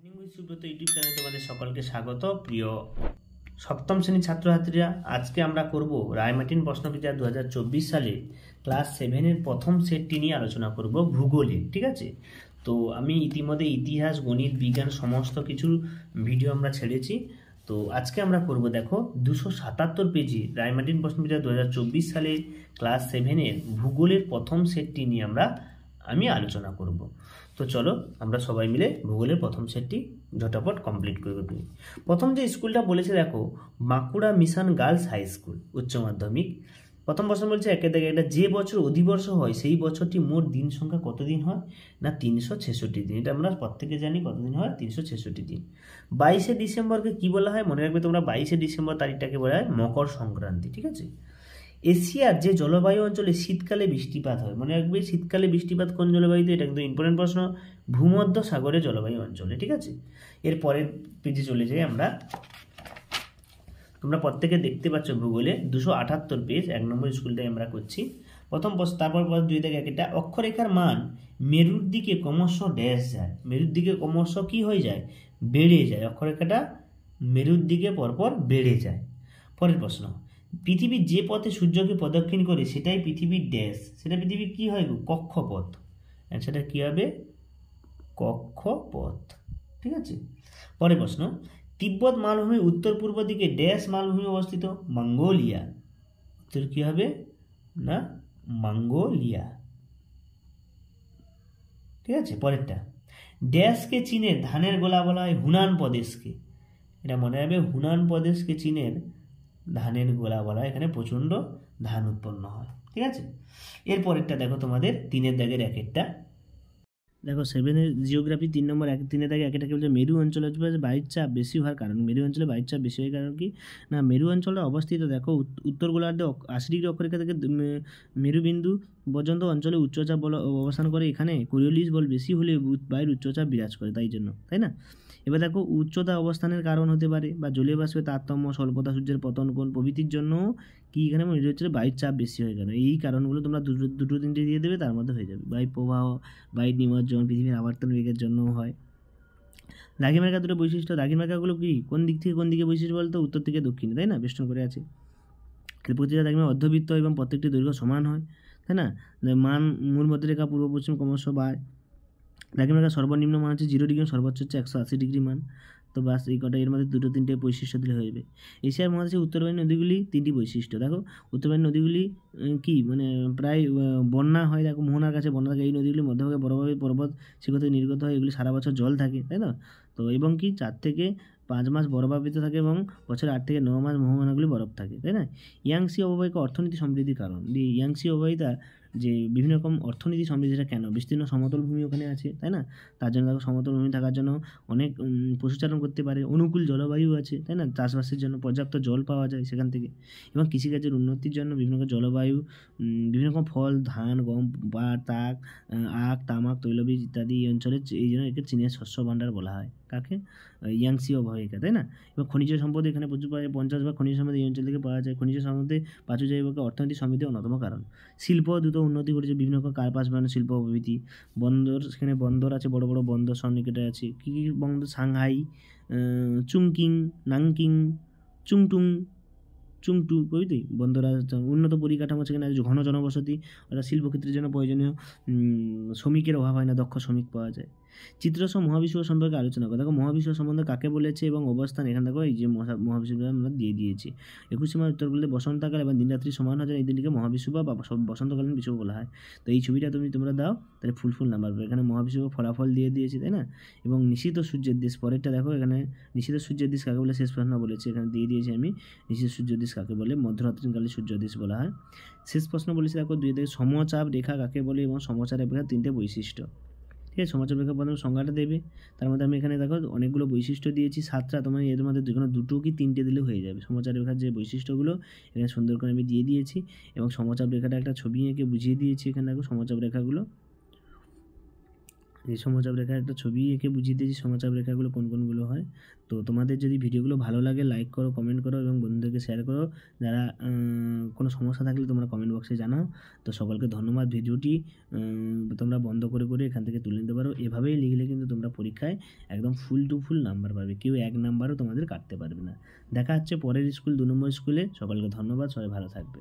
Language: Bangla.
ইংলিশ সুব্রত ইউটিউব চ্যানেলে তোমাদের সকলকে স্বাগত। প্রিয় সপ্তম শ্রেণীর ছাত্রছাত্রীরা, আজকে আমরা করব রায়মার্টিন প্রশ্নবিচার 2024 সালে ক্লাস 7-এর প্রথম সেটটি নিয়ে আলোচনা করব, ভূগোলে। ঠিক আছে, তো আমি ইতিমধ্যে ইতিহাস, গণিত, বিজ্ঞান সমস্ত কিছুর ভিডিও আমরা ছেড়েছি। তো আজকে আমরা করব, দেখো, 277 পেজে রায়মার্টিন প্রশ্নবিচার 2024 সালে ক্লাস 7-এর ভূগোলের প্রথম সেটটি নিয়ে আমি আলোচনা করব। তো চলো আমরা সবাই মিলে ভূগোলের প্রথম সেটটি ঝটাপট কমপ্লিট করে দিই। প্রথম যে স্কুলটা বলেছে, দেখো, Bankura mission girls high school উচ্চ মাধ্যমিক। প্রথম প্রশ্ন বলছে, একে দেখে এটা যে বছর অধিবর্ষ হয় সেই বছরটি মোট দিন সংখ্যা কত দিন হয়? না, 366 দিন। এটা আমরা প্রত্যেকে জানি কতদিন হয়, 366 দিন। 22শে ডিসেম্বরকে কি বলা হয়? মনে রাখবে তোমরা, 22শে ডিসেম্বর তারিখটাকে বলা হয় মকর সংক্রান্তি। ঠিক আছে। এশিয়ার যে জলবায়ু অঞ্চলে শীতকালে বৃষ্টিপাত হয়, মনে রাখবে শীতকালে বৃষ্টিপাত কোন জলবায়ুতে? এটা কিন্তু ইম্পর্টেন্ট প্রশ্ন, ভূমধ্য সাগরের জলবায়ু অঞ্চলে। ঠিক আছে, এর পরের পেজে চলে যাই আমরা। তোমরা প্রত্যেকে দেখতে পাচ্ছ ভূগোলে 278 পেজ, 1 নম্বর স্কুলটাই আমরা করছি। প্রথম প্রশ্ন, তারপর 2 থেকে 1, অক্ষরেখার মান মেরুর দিকে ক্রমশ ড্যাশ যায়। মেরুর দিকে ক্রমশ কি হয়ে যায়? বেড়ে যায়। অক্ষরেখাটা মেরুর দিকে পরপর বেড়ে যায়। পরের প্রশ্ন, পৃথিবীর যে পথে সূর্যকে প্রদক্ষিণ করে সেটাই পৃথিবীর ড্যাশ। সেটা পৃথিবীর কি হয়? কক্ষপথ। সেটা কি হবে? কক্ষপথ। ঠিক আছে। পরের প্রশ্ন, তিব্বত মালভূমির উত্তর পূর্ব দিকে ড্যাশ মালভূমি অবস্থিত? মঙ্গোলিয়া। উত্তর কি হবে? না, মঙ্গোলিয়া। ঠিক আছে। পরেরটা, ড্যাশকে চীনের ধানের গোলা বলা হয় হুনান প্রদেশকে। এটা মনে রাখবে, হুনান প্রদেশকে চীনের ধানের গোলা বলা হয়। এখানে প্রচণ্ড ধান উৎপন্ন হয়। ঠিক আছে। এরপরেরটা দেখো, তোমাদের 3-এর দাগের 1-এরটা দেখো, 7-এর জিওগ্রাফি 3 নম্বর 3-এর দাগে 1-এটাকে বলছে মেরু অঞ্চলে বায়ুর চাপ বেশি হওয়ার কারণ। মেরু অঞ্চলে বায়ুর চাপ বেশি হওয়ার কারণ কি? না, মেরু অঞ্চলে অবস্থিত, দেখো, উত্তর গোলার্ধে 80 ডিগ্রি অক্ষরেখা থেকে মেরুবিন্দু পর্যন্ত অঞ্চলে উচ্চচাপ বল অবস্থান করে। এখানে কোরিওলিস বল বেশি হলে বায়ুর উচ্চচাপ বিরাজ করে, তাই জন্য, তাই না? এবার দেখো, উচ্চতা অবস্থানের কারণ হতে পারে, বা জলীয় বাষ্পের তারতম্য, স্বল্পতা, সূর্যের পতন কোণ প্রভৃতির জন্য কি এখানে মনে হচ্ছে বায়ুর চাপ বেশি হয়ে গেল। এই কারণগুলো তোমরা দুটো তিনটে দিয়ে দেবে, তার মধ্যে হয়ে যাবে। বায়ু প্রবাহ, বায়ুর নিমজ্জন পৃথিবীর আবর্তন বেগের জন্য হয়। দ্রাঘিমারেখা দুটো বৈশিষ্ট্য। দ্রাঘিমারেখাগুলো কি কোন দিক থেকে কোন দিকে বৈশিষ্ট্য বলতো? উত্তর থেকে দক্ষিণে, তাই না? বেষ্টন করে আছে। প্রতিটা দ্রাঘিমা অর্ধবৃত্ত এবং প্রত্যেকটি দৈর্ঘ্য সমান হয়, তাই না? মান মূল মধ্যরেখা পূর্ব পশ্চিম ক্রমশ বাড়ে। দ্রাঘিমারেখার সর্বনিম্ন মান হচ্ছে 0 ডিগ্রি, সর্বোচ্চ হচ্ছে 180 ডিগ্রি মান। তো বাস এই কটা, এর মধ্যে দুটো তিনটে বৈশিষ্ট্য দিলে হয়ে যাবে। এশিয়ার মহাদেশে উত্তরবাহী নদীগুলি 3টি বৈশিষ্ট্য। দেখো, উত্তরবাহী নদীগুলি কি মানে প্রায় বন্যা হয়। দেখো, মোহনার কাছে বন্যা থাকে। এই নদীগুলি মধ্যভাগে বড়ভাবে পর্বত শিখর থেকে নির্গত হয়। এগুলি সারা বছর জল থাকে, তাই না? তো এবং কি 4 থেকে 5 মাস বরফাবৃত থাকে এবং বছরে 8 থেকে 9 মাস মোহনাগুলি বরফ থাকে, তাই না? ইয়াংসি অববাহিকা অর্থনীতি সমৃদ্ধির কারণ। ইয়াংসি অববাহিকা যে বিভিন্ন রকম অর্থনীতি সমৃদ্ধিটা কেন? বিস্তীর্ণ সমতল ভূমি ওখানে আছে, তাই না? তার জন্য দেখো, সমতল ভূমি থাকার জন্য অনেক পশুচারণ করতে পারে। অনুকূল জলবায়ু আছে, তাই না? চাষবাসের জন্য পর্যাপ্ত জল পাওয়া যায় সেখান থেকে। এবং কৃষিকাজের উন্নতির জন্য বিভিন্ন রকম জলবায়ু, বিভিন্ন রকম ফল, ধান, গম, পাট, আখ, তামাক, তৈলবীজ ইত্যাদি এই অঞ্চলের, এই জন্য একে চীনের শস্য ভাণ্ডার বলা হয়। কাকে? ইয়াংসি অববাহিকা, তাই না? এবং খনিজ সম্পদ এখানে প্রচুর পাওয়া যায়। 50 ভাগ খনিজ সম্পদ এই অঞ্চল থেকে পাওয়া যায়। খনিজ সম্পদে প্রাচুর্য অর্থনীতি সমৃদ্ধির অন্যতম কারণ। শিল্প দ্রুত উন্নতি করেছে, বিভিন্ন রকম কার্পাস বানানো শিল্প প্রভৃতি। বন্দর, সেখানে বন্দর আছে, বড় বড় বন্দর সন্নিকটে আছে। কী কী বন্দর? সাংহাই, চুংকিং, নাংকিং, চুংটুং, চুংটু প্রভৃতি বন্দর আছে। উন্নত পরিকাঠামো সেখানে আছে। ঘন জনবসতি, অর্থাৎ শিল্পক্ষেত্রের জন্য প্রয়োজনীয় শ্রমিকের অভাব হয় না, দক্ষ শ্রমিক পাওয়া যায়। চিত্রসহ মহাবিশ্ব সম্পর্কে আলোচনা করা। দেখো, মহাবিশ্ব সম্বন্ধে কাকে বলেছে এবং অবস্থান, এখানে দেখো এই যে মহাবিশ্ব আমরা দিয়ে দিয়েছি। 21 মার্চ উত্তর বলতে বসন্তকাল এবং দিন রাত্রি সমান হয়, এই দিনটিকে মহাবিশ্ব বা বসন্তকালীন বিশ্ব বলা হয়। তো এই ছবিটা তোমরা দাও, তাহলে ফুল নাম্বার পাবে। এখানে মহাবিশ্ব ফলাফল দিয়ে দিয়েছি, তাই না? এবং নিশীথ সূর্যের দেশ, পরেরটা দেখো, এখানে নিশীথ সূর্যের দেশ কাকে বলে শেষ প্রশ্ন বলেছে, এখানে দিয়ে দিয়েছি আমি। নিশীথ সূর্যের দেশ কাকে বলে? মধ্যরাত্রিকালে সূর্যের দেশ বলা হয়। শেষ প্রশ্ন বলেছে, দেখো, 2 থেকে সমচাপ রেখা কাকে বলে এবং সমচাপ রেখার 3টে বৈশিষ্ট্য। ঠিক আছে, সমচাপ রেখা প্রথমে সংজ্ঞাটা দেবে। তার মধ্যে আমি এখানে দেখো অনেকগুলো বৈশিষ্ট্য দিয়েছি, 7টা। তোমার এর মধ্যে যেকোনো 2 কি 3টে দিলে হয়ে যাবে। সমচাপ রেখার যে বৈশিষ্ট্যগুলো এখানে সুন্দর করে আমি দিয়ে দিয়েছি এবং সমচাপ রেখাটা একটা ছবি এঁকে বুঝিয়ে দিয়েছি। এখানে দেখো সমচাপ রেখাগুলো। এই সমচাপ রেখার একটা ছবি এঁকে বুঝিয়ে দিয়েছি সমচাপ রেখাগুলো কোন কোনগুলো হয়। তো তোমাদের যদি ভিডিওগুলো ভালো লাগে লাইক করো, কমেন্ট করো এবং বন্ধুদেরকে শেয়ার করো। যারা কোনো সমস্যা থাকলে তোমরা কমেন্ট বক্সে জানাও। তো সকলকে ধন্যবাদ। ভিডিওটি তোমরা বন্ধ করে করে এখান থেকে তুলে নিতে পারো। এভাবেই লিখলে কিন্তু তোমরা পরীক্ষায় একদম ফুল টু ফুল নাম্বার পাবে, কেউ 1 নাম্বারও তোমাদের কাটতে পারবে না। দেখা হচ্ছে পরের স্কুল 2 নম্বর স্কুলে। সকলকে ধন্যবাদ, সবাই ভালো থাকবে।